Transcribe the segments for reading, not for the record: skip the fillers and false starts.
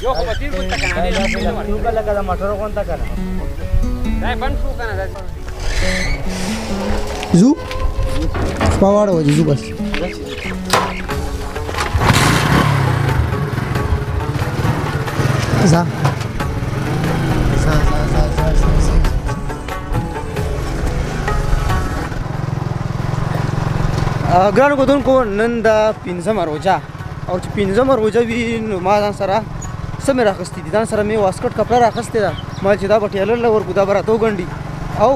یو خو به تیر کوم ته کنه لکه د موټرو غونته کنه دا بند شو کنه زو پاواړو زو بس زه ګرانو کتونکو نن د 15مه روژه او چې 15مه روژه وي نو ما ځان سره څه مې راخیستي دي ځان سره مې واسکټ کپړه راخیستې ده ما چې دا به ټیلر له ورکو دا به راته وګنډي او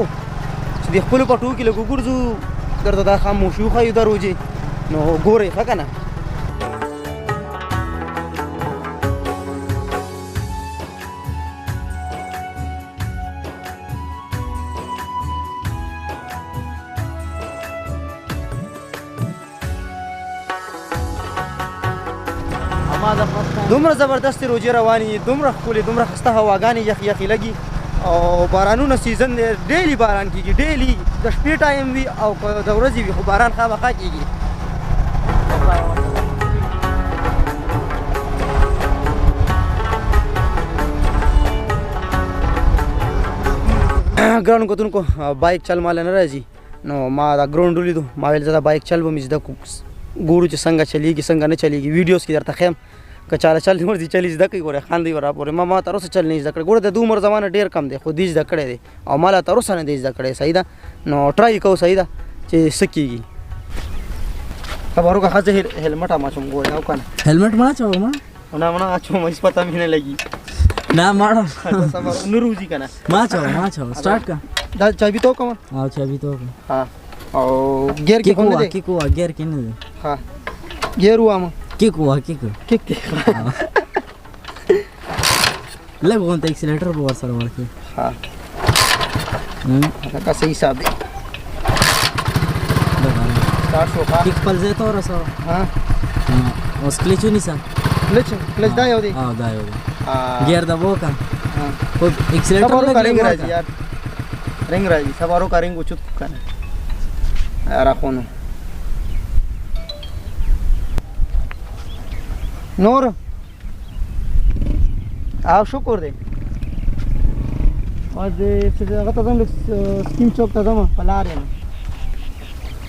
چې د خپلو پټو کې لږ وګرځو درته دا خاموشي وښایو د روژې نو ګورئ ښه که نه دومره زبردست روجې روانې دومره ښکلې دومره ښایسته هواګانې یخ یخې لګي او بارانونه سیزن دی ډیلی باران کېږي ډیلی د شپې ټایم وي او که د ورځې وي خو باران خامخا کېږي ګرانو کتونکو بایک چل ماله نه راځي نو ما دا ګراونډ ولیدو ما ویل زه دا بایک چل به مې زده ګورو چې څنګه چلیږي څنګه نه چلیږي ویډیوز کې درته ښیم که چاله چل ورځي چلی زده کوي ګوره خاندي ور راپورې ما تر اوسه چل نه زده کړی ګوره د دې عمر زمانه ډېر کم دی خو دې زده کړی دی او ما لا تر اوسه نه دی زده کړی صحیح ده نو ټرای کوو صحیح ده چې څه کېږي خبرو که ښځه هیلمټ هم اچوم ګورې او که نه हेलमेट ما اچوم نه نه اچوم هېڅ پته مې نه لګي نه ماړه نه روزي که نه ما اچوم سټارټ کا دا چابي تو کوم او چابي تو ها او ګیر کې کوم دی کیکو ګیر کې نه دی ها ګیر وامه کیکو کیک لږ غونته اکسیلیټر به ورسره ورکړي ها دا صحیح حساب دی سٹارټ شو ها کیک پل ځای ته ورسوه ها اوس کلچ ونیسه کلچ دا یو دی دا یو دی ګیر دبو که خو اکسیلیټر سبارو کا رنګ راځي یار رنګ راځي سبارو کا رنګ اوچت که نه راخونو نور او شکر دی او د هغه ته ځم سکیم چوک ته ځم په لار یم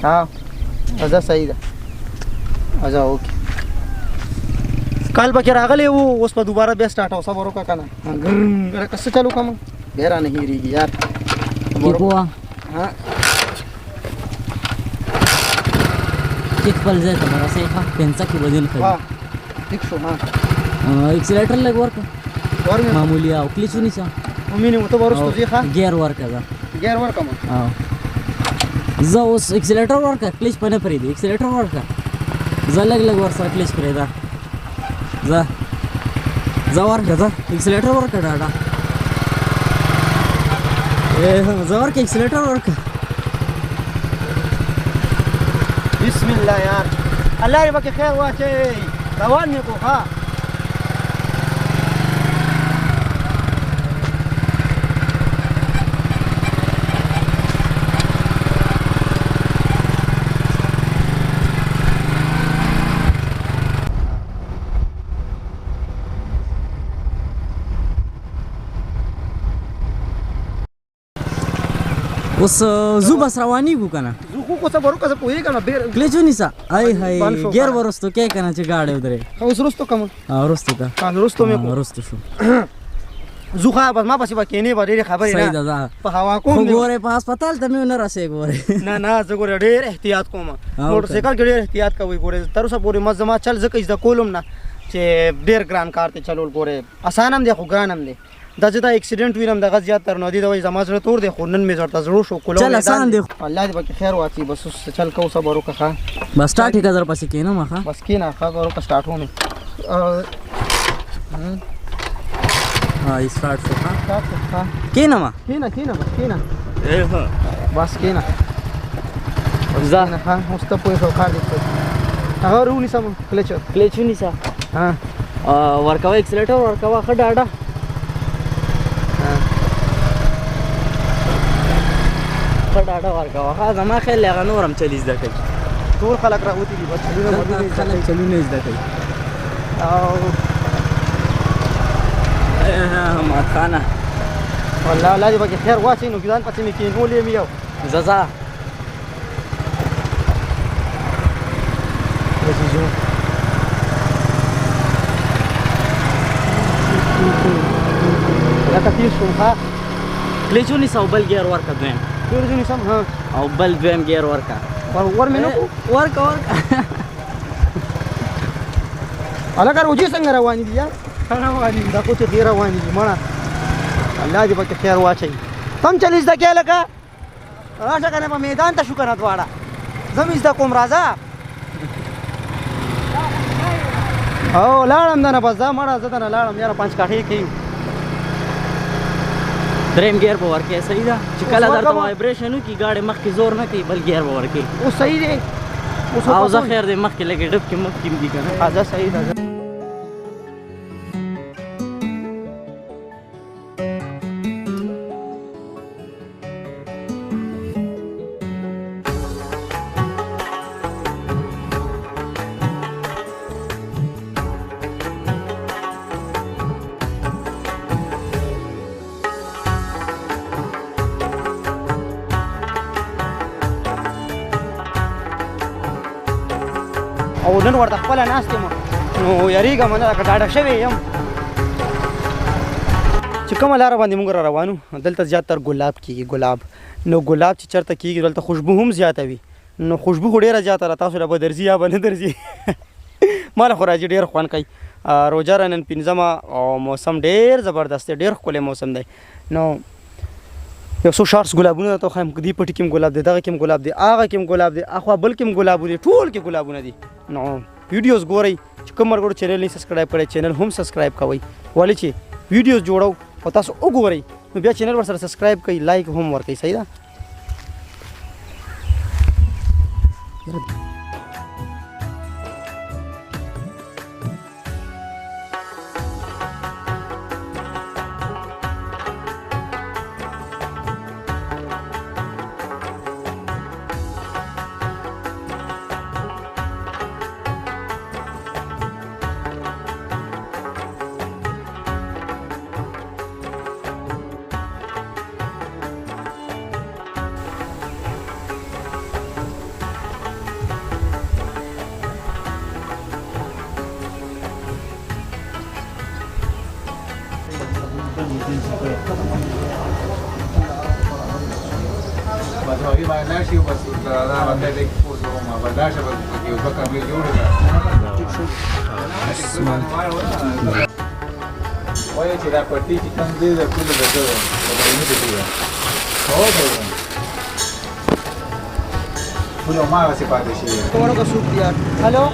ها ازه صحیح ده ازه اوکې کال پکې راغلی و اوس په دوباره بیا سټارټ او صبر وکړه که نه که څه چلو کړم بیا رانه هېرېږي یار کیک پل ځای ته به رسې ښه پنځه کې بدل کوي ٹھیک شو ها اکسیلیټر لږ ورکړه معمولي او کلچ ونیسه ومینې ته به وروسته ځې ښه ګیر ورکړه دا ګیر ورکړم زه اوس اکسیلیټر ورکړه کلچ په نه پرېږدي اکسیلیټر ورکړه زه لږ ورسره کلچ پرېږده زه ورکړه زه اکسیلیټر ورکړه ډاډه زه ورکړه اکسیلیټر ورکړه بسم الله یار الله دې پکې خیر واچوي روان مې کو ها اوس زو بس روانېږو که نه زه خو څه به وکړه زه پوهېږم نه کلچ ونیسه ای هی ګیر ورستو کې که نه چې ګاډی ودرې اوس وروستو کوم وروستو که وروستو مې کو وروستو شو زه خو بس ما پسې به کښېنې به ډېرې خبرې صحیح ده ځه په هوا کوم خو ګورې په هسپتال ته مې ونه رسې ګورې نه زه ګورې ډېر احتیاط کوم موټرسایکل کې ډېر احتیاط کوئ ګورې تر اوسه پورې ما زما چل ځکه زده کولم نه چې ډېر ګران کار دی چلول ګورې اسان هم دی خو ګران هم دی دا چې دا اکسیډنټ وینم دغه زیات تر نو دی د وجې زما زړه تور دی خو نن مې ورته زړه شو کولو چل اسان دی الله دې پکې خیر واچوي بس اوس چل کوو صبر وکړه ښه بس سټارټ یې که زر پسې کښېنم ښه بس کښېنه ښه صبر وکړه سټارټ ومې سټارټ شو ښه کښېنم کښېنه بس کښېنه بس کښېنه ځه ښه اوس ته پوه شو کار دې هغه ور ونیسم کلچ ونیسه ورکوه اکسیلیټر ورکوه ښه ډاډه ښه ډاډه ورکوه ښه زما خیال هغه نور هم چلی زده کوي ټول خلک راوتي دي بس خلک چلونه زده کوي او ما خانه والله الله دې پکې خیر واچوي نو ځان پسې مې کېنولې مې یو ززا عزیزو لکه تیر شوم ښه کلیچ ونیسه او بل ګیر ورکه دویم تیر ځو نیسم ها او بل دویم ګیر ورکه ور مې نه کړو ورکه هلکه روجې څنګه روانې دي یار ښه روانې دي دا کوچې ښې روانې دي مړه الله دې پکې خیر واچوي ته هم چل زده کې هلکه راشه که نه په میدان ته شو که نه دواړه زه مې زده کوم راځه او لاړم دنه بس دا مړه زه دنه لاړم یاره پنج کاټې کوي دریم ګیر به ورکې صحیح ده چې کله درته وایبریشن وکړي ګاډی مخکې زور نه کوي بل ګیر به ورکې اوس صحیح دی او زه خیر دی مخکې لږې ډب کې مخکې م دي که نه زه صحیح ده او نن ورته خپله ناست یم نو یارېږم نه لکه ډاډه شوی یم چې کومه لاره باندې موږ را روان وو دلته زیاتر ګلاب کېږي ګلاب نو ګلاب چې چېرته کېږي دلته خوشبو هم زیاته وي نو خوشبو خو ډېره زیاته ده تاسو له به درځي یا به نه درځي ما له خو راځي ډېر خوند کوي روژه را نن پنځمه او موسم ډېر زبردست دی ډېر ښکلی موسم دی نو یو څو شارټس ګلابونه درته وښایم دې پټي کې هم ګلاب دی دغه کې هم ګلاب دی هغه کې هم ګلاب دی اخوا بل کې هم ګلابونه دي ټول کې ګلابونه دي نو ویډیوز ګورئ چې کوم ملګرو چینل نه سبسکرایب کړی چینل هم سبسکرایب کوئ ولې چې ویډیوز جوړو او تاسو وګورئ نو بیا چینل ورسره سبسکرایب کوئ لایک هم ورکوئ صحیح ده بس هغوی باندې لاړ شي او بس دا بنده دی پوس وکړم بس لاړ شه بس یو دوه کمرې جوړې کړه وایي چې دا پټي چې کوم دی د ټولو د ده د درېیمې د دې ده هو دی ټول هماغسې پاتې شوي ورکه سوق دی یار هلو